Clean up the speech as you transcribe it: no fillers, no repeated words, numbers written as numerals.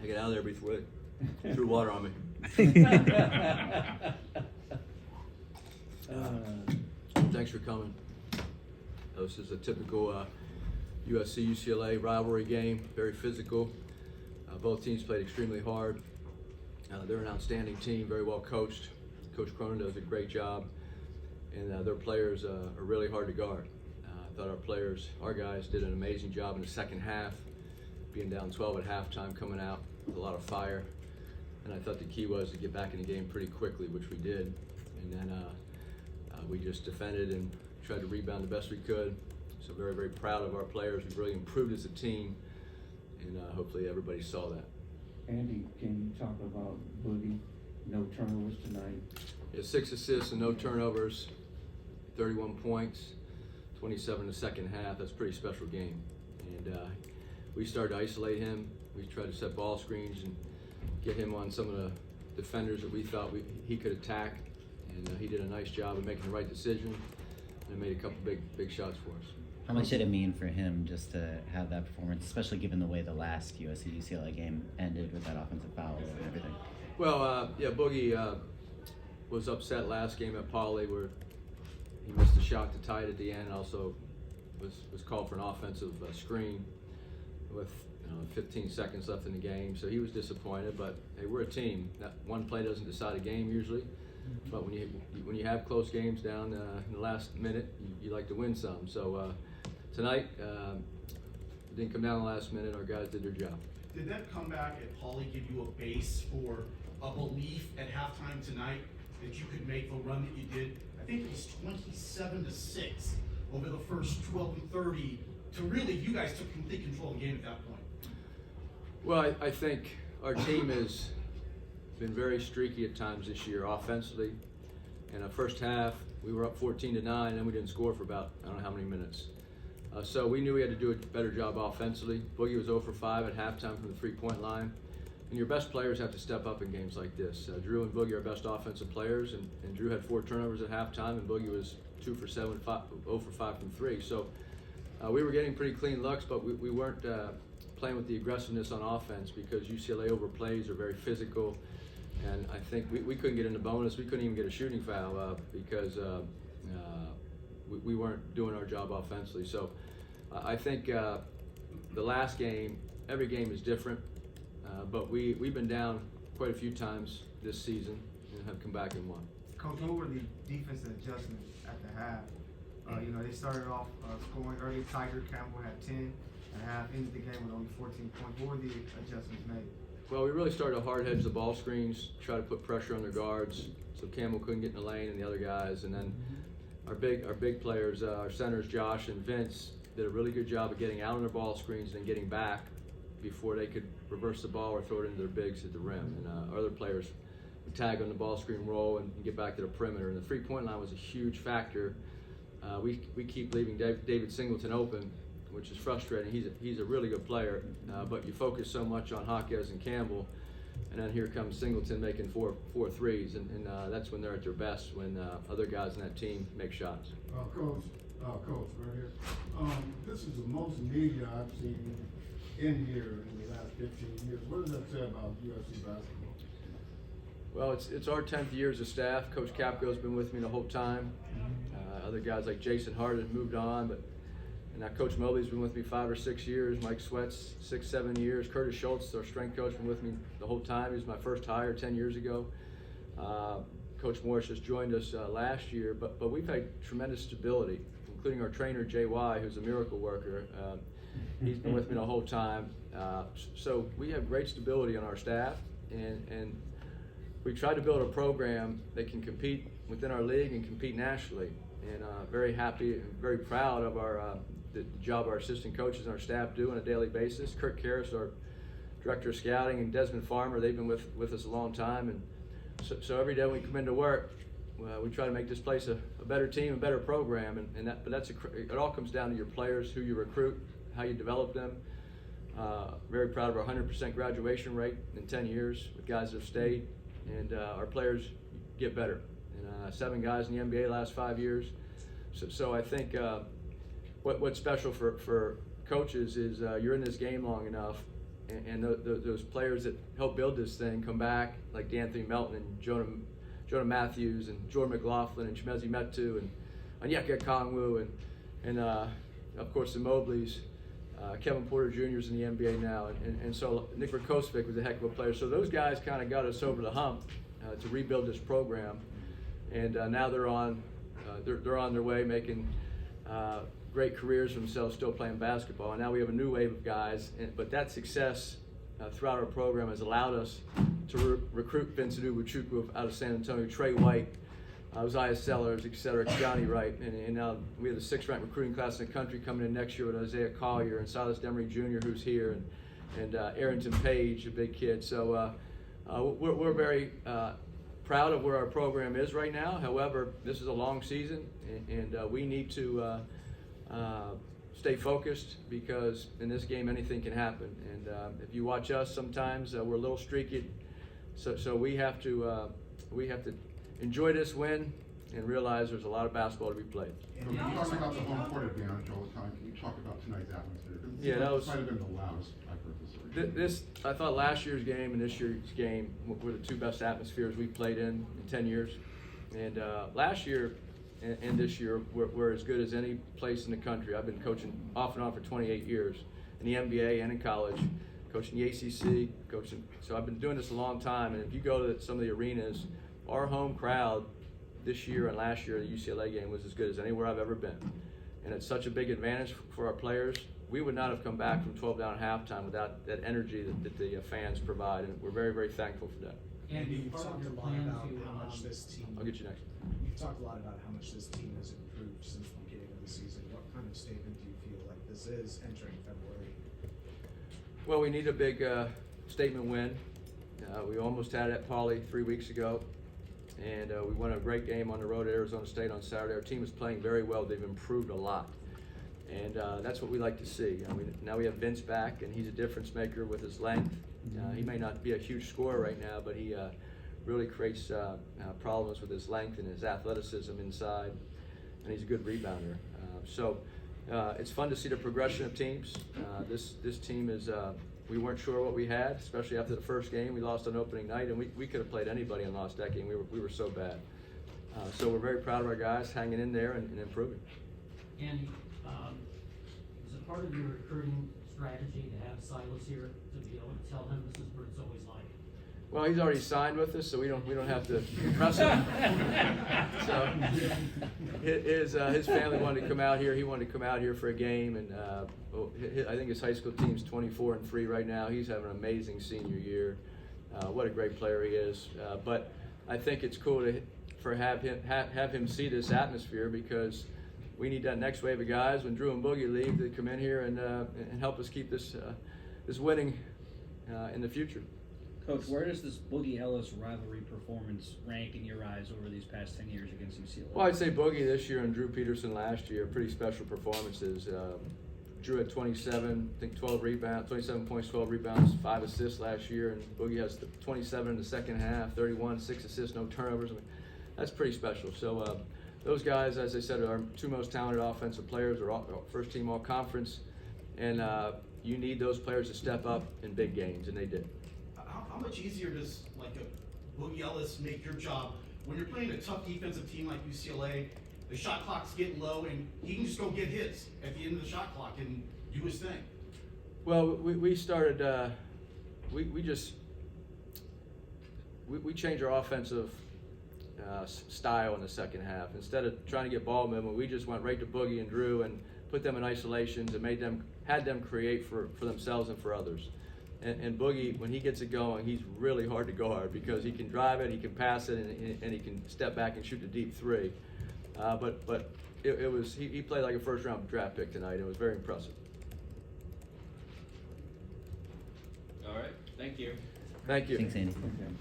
I get out of there before they threw water on me. Thanks for coming. This is a typical USC UCLA rivalry game, very physical. Both teams played extremely hard. They're an outstanding team, very well coached. Coach Cronin does a great job, and their players are really hard to guard. I thought our guys did an amazing job in the second half, being down 12 at halftime, coming out with a lot of fire. And I thought the key was to get back in the game pretty quickly, which we did. And then we just defended and tried to rebound the best we could. So very, very proud of our players. We've really improved as a team, and hopefully everybody saw that. Andy, can you talk about Boogie? No turnovers tonight. Yeah, 6 assists and no turnovers, 31 points, 27 in the second half. That's a pretty special game. And we started to isolate him. We tried to set ball screens and get him on some of the defenders that we thought he could attack. And he did a nice job of making the right decision and made a couple big shots for us. How much did it mean for him just to have that performance, especially given the way the last USC UCLA game ended with that offensive foul and everything? Well, yeah, Boogie was upset last game at Poly where he missed a shot to tie it at the end. Also was called for an offensive screen with 15 seconds left in the game. So he was disappointed, but hey, we're a team. That one play doesn't decide a game usually. But when you have close games down in the last minute, you like to win some. So tonight, it didn't come down the last minute. Our guys did their job. Did that comeback at Poly give you a base for a belief at halftime tonight that you could make the run that you did? I think it was 27-6 over the first 12 and 30 to really, you guys took complete control of the game at that point. Well, I think our team has been very streaky at times this year offensively. In the first half, we were up 14-9, and then we didn't score for about, I don't know how many minutes. So we knew we had to do a better job offensively. Boogie was 0 for 5 at halftime from the three-point line. And your best players have to step up in games like this. Drew and Boogie are best offensive players, and Drew had 4 turnovers at halftime, and Boogie was 2 for 7, 0 for 5 from 3. So we were getting pretty clean looks, but we weren't playing with the aggressiveness on offense because UCLA overplays, are very physical. And I think we couldn't get into bonus. We couldn't even get a shooting foul because we weren't doing our job offensively. So I think the last game, every game is different, but we've been down quite a few times this season and have come back and won. Coach, what were the defensive adjustments at the half? They started off scoring early. Tiger Campbell had 10 and a half, ended the game with only 14 points. What were the adjustments made? Well, we really started to hard hedge the ball screens, try to put pressure on their guards so Campbell couldn't get in the lane and the other guys. And then our big players, our centers, Josh and Vince, did a really good job of getting out on their ball screens and then getting back before they could reverse the ball or throw it into their bigs at the rim. And our other players would tag on the ball screen roll and get back to the perimeter. And the three-point line was a huge factor. We keep leaving David Singleton open, which is frustrating. He's a really good player, but you focus so much on Hawkes and Campbell, and then here comes Singleton making four threes, and that's when they're at their best, when other guys in that team make shots. Coach, right here. This is the most media I've seen in here in the last 15 years. What does that say about USC basketball? Well, it's our 10th year as a staff. Coach Capco's been with me the whole time. Other guys like Jason Hart have moved on, and now Coach Mobley's been with me 5 or 6 years. Mike Sweat's 6, 7 years. Curtis Schultz, our strength coach, been with me the whole time. He was my first hire 10 years ago. Coach Morris just joined us last year, but we've had tremendous stability, including our trainer, JY, who's a miracle worker. He's been with me the whole time. So we have great stability on our staff, and we tried to build a program that can compete within our league and compete nationally. And very happy and very proud of the job our assistant coaches and our staff do on a daily basis. Kurt Karras, our director of scouting, and Desmond Farmer, they've been with us a long time. And so every day when we come into work, we try to make this place a better team, a better program. But it all comes down to your players, who you recruit, how you develop them. Very proud of our 100% graduation rate in 10 years with guys that have stayed. And our players get better. And 7 guys in the NBA last 5 years. So I think what's special for coaches is you're in this game long enough and those players that helped build this thing come back, like D'Anthony Melton and Jonah Matthews and Jordan McLaughlin and Chimezi Metu and Onyeka Kongwu and of course the Mobleys. Kevin Porter Jr. is in the NBA now, and so Nick Rakocevic was a heck of a player. So those guys kind of got us over the hump to rebuild this program, and now they're on their way, making great careers for themselves, still playing basketball. And now we have a new wave of guys, but that success throughout our program has allowed us to recruit Vincent Uwachukwu out of San Antonio, Trey White, Uzziah Sellers, etc., Johnny Wright, and now we have the 6th-ranked recruiting class in the country coming in next year with Isaiah Collier and Silas Demery Jr., who's here, and Arrington Page, a big kid. So we're very proud of where our program is right now. However, this is a long season, and we need to stay focused, because in this game anything can happen. And if you watch us, sometimes we're a little streaky, so we have to enjoy this win and realize there's a lot of basketball to be played. So you talk about the home court advantage all the time. Can you talk about tonight's atmosphere? Yeah, that was. Might have been the loudest I've heard this. I thought last year's game and this year's game were the two best atmospheres we've played in 10 years. And last year and this year we're as good as any place in the country. I've been coaching off and on for 28 years in the NBA and in college, coaching the ACC, coaching. So I've been doing this a long time. And if you go to some of the arenas, our home crowd this year and last year, the UCLA game was as good as anywhere I've ever been. And it's such a big advantage for our players. We would not have come back from 12 down at halftime without that energy that the fans provide, and we're very, very thankful for that. Andy, you've Part of talked a your lot plan about to, how much this team. I'll get you next. You've talked a lot about how much this team has improved since the beginning of the season. What kind of statement do you feel like this is entering February? Well, we need a big statement win. We almost had it at Pauley 3 weeks ago, and we won a great game on the road at Arizona State on Saturday. Our team is playing very well. They've improved a lot, and that's what we like to see. Now we have Vince back, and he's a difference maker with his length. He may not be a huge scorer right now, but he really creates problems with his length and his athleticism inside, and he's a good rebounder. So it's fun to see the progression of teams. This team is, we weren't sure what we had, especially after the first game. We lost on opening night, and we could have played anybody and lost that game. We were so bad. So we're very proud of our guys hanging in there and improving. Andy, is it part of your recruiting strategy to have Silas here to be able to tell him this is what it's always like? Well, he's already signed with us, so we don't have to impress him. So his family wanted to come out here. He wanted to come out here for a game, and I think his high school team's 24-3 right now. He's having an amazing senior year. What a great player he is. But I think it's cool to have him see this atmosphere, because we need that next wave of guys when Drew and Boogie leave to come in here and help us keep this winning in the future. Coach, where does this Boogie Ellis rivalry performance rank in your eyes over these past 10 years against UCLA? Well, I'd say Boogie this year and Drew Peterson last year, pretty special performances. Drew had 27, I think 12 rebounds, 27 points, 12 rebounds, 5 assists last year, and Boogie has 27 in the second half, 31, 6 assists, no turnovers. I mean, that's pretty special. So those guys, as I said, are our two most talented offensive players, are first team all conference, and you need those players to step up in big games, and they did. How much easier does like a Boogie Ellis make your job when you're playing a tough defensive team like UCLA? The shot clock's getting low, and he can just go get his at the end of the shot clock and do his thing. Well, we started. We changed our offensive style in the second half. Instead of trying to get ball movement, we just went right to Boogie and Drew and put them in isolations and had them create for themselves and for others. And Boogie, when he gets it going, he's really hard to guard, because he can drive it, he can pass it, and he can step back and shoot the deep three. But he played like a first-round draft pick tonight. It was very impressive. All right, thank you. Thank you. Thanks, Andy. Okay.